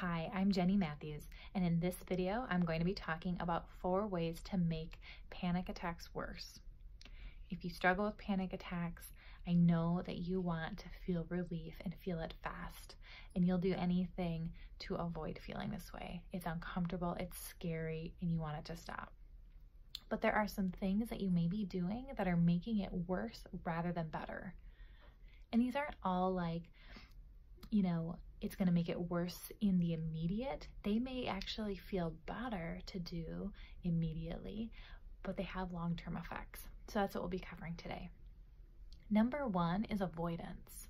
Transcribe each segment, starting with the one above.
Hi, I'm Jenny Matthews, and in this video, I'm going to be talking about 4 ways to make panic attacks worse. If you struggle with panic attacks, I know that you want to feel relief and feel it fast, and you'll do anything to avoid feeling this way. It's uncomfortable, it's scary, and you want it to stop. But there are some things that you may be doing that are making it worse rather than better. And these aren't all like, it's going to make it worse in the immediate. They may actually feel better to do immediately, but they have long-term effects. So that's what we'll be covering today. Number 1 is avoidance.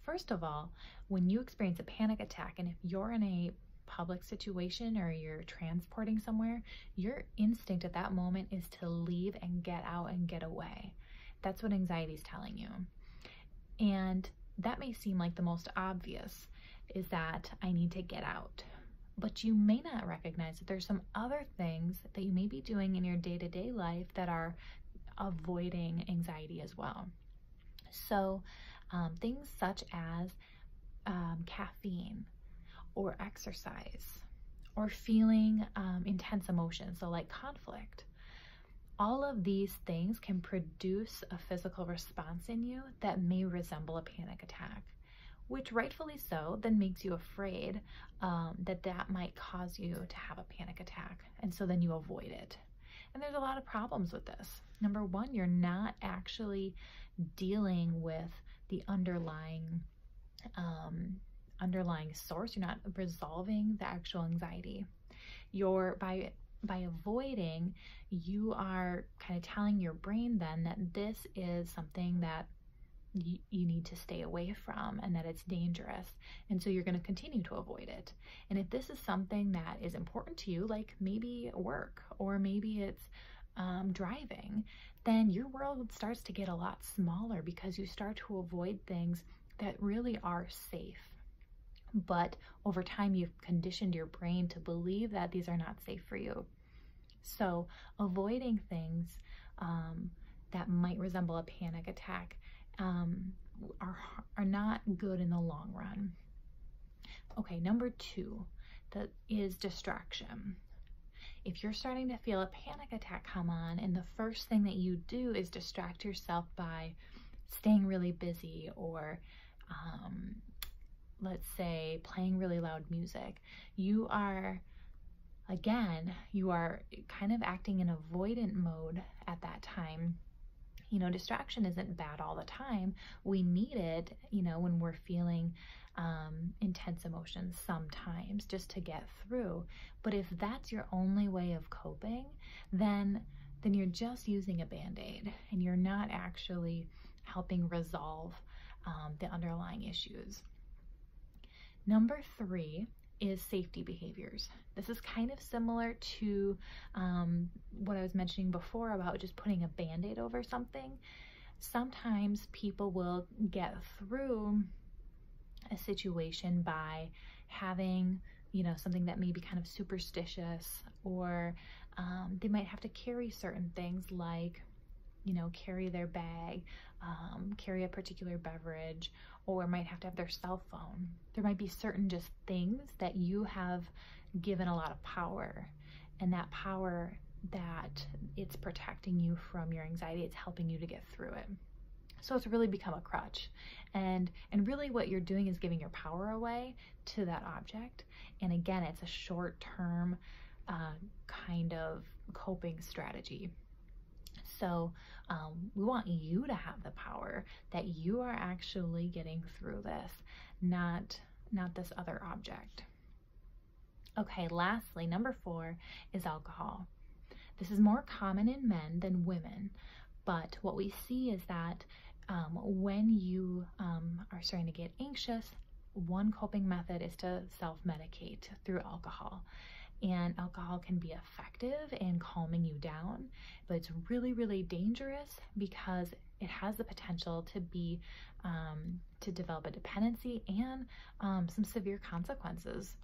First of all, when you experience a panic attack, and if you're in a public situation or you're transporting somewhere, your instinct at that moment is to leave and get out and get away. That's what anxiety is telling you. And that may seem like the most obvious, is that I need to get out. But you may not recognize that there's some other things that you may be doing in your day-to-day life that are avoiding anxiety as well. So things such as caffeine or exercise or feeling intense emotions, so like conflict. All of these things can produce a physical response in you that may resemble a panic attack, which rightfully so then makes you afraid that might cause you to have a panic attack. And so then you avoid it. And there's a lot of problems with this. Number 1, you're not actually dealing with the underlying source. You're not resolving the actual anxiety. By avoiding, you are kind of telling your brain then that this is something that you need to stay away from and that it's dangerous. And so you're going to continue to avoid it. And if this is something that is important to you, like maybe work or maybe it's driving, then your world starts to get a lot smaller because you start to avoid things that really are safe. But over time, you've conditioned your brain to believe that these are not safe for you. So avoiding things that might resemble a panic attack are not good in the long run. Okay, number 2, that is distraction. If you're starting to feel a panic attack come on, and the first thing that you do is distract yourself by staying really busy or let's say playing really loud music, you are kind of acting in avoidant mode at that time. Distraction isn't bad all the time. We need it, when we're feeling intense emotions sometimes just to get through. But if that's your only way of coping, then you're just using a Band-Aid and you're not actually helping resolve the underlying issues. Number 3 is safety behaviors. This is kind of similar to what I was mentioning before about just putting a Band-Aid over something. Sometimes people will get through a situation by having, something that may be kind of superstitious, or they might have to carry certain things like, carry their bag, carry a particular beverage, or might have to have their cell phone. There might be certain just things that you have given a lot of power, and that power that it's protecting you from your anxiety, it's helping you to get through it. So it's really become a crutch. And really what you're doing is giving your power away to that object. And again, it's a short-term kind of coping strategy. So we want you to have the power that you are actually getting through this, not this other object. Okay, lastly, number 4 is alcohol. This is more common in men than women, but what we see is that when you are starting to get anxious, one coping method is to self-medicate through alcohol. And alcohol can be effective in calming you down, but it's really, really dangerous because it has the potential to be to develop a dependency and some severe consequences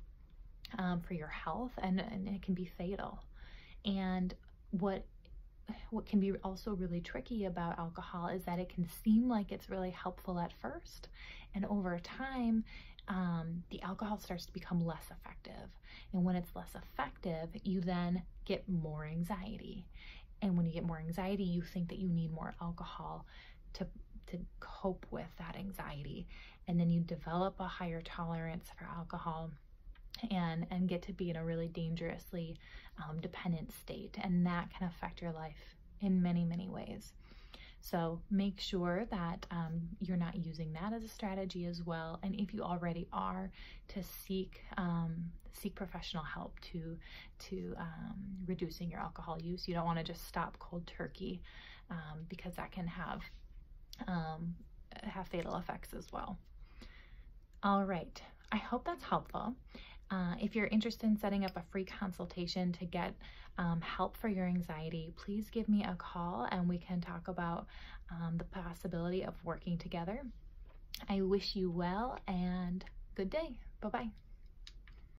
for your health, and it can be fatal. And what can be also really tricky about alcohol is that it can seem like it's really helpful at first, and over time the alcohol starts to become less effective. And when it's less effective, you then get more anxiety. And when you get more anxiety, you think that you need more alcohol to cope with that anxiety. And then you develop a higher tolerance for alcohol and get to be in a really dangerously dependent state. And that can affect your life in many, many ways. So make sure that you're not using that as a strategy as well. And if you already are, to seek professional help to reducing your alcohol use. You don't want to just stop cold turkey because that can have fatal effects as well. All right, I hope that's helpful. If you're interested in setting up a free consultation to get help for your anxiety, please give me a call and we can talk about the possibility of working together. I wish you well and good day. Bye-bye.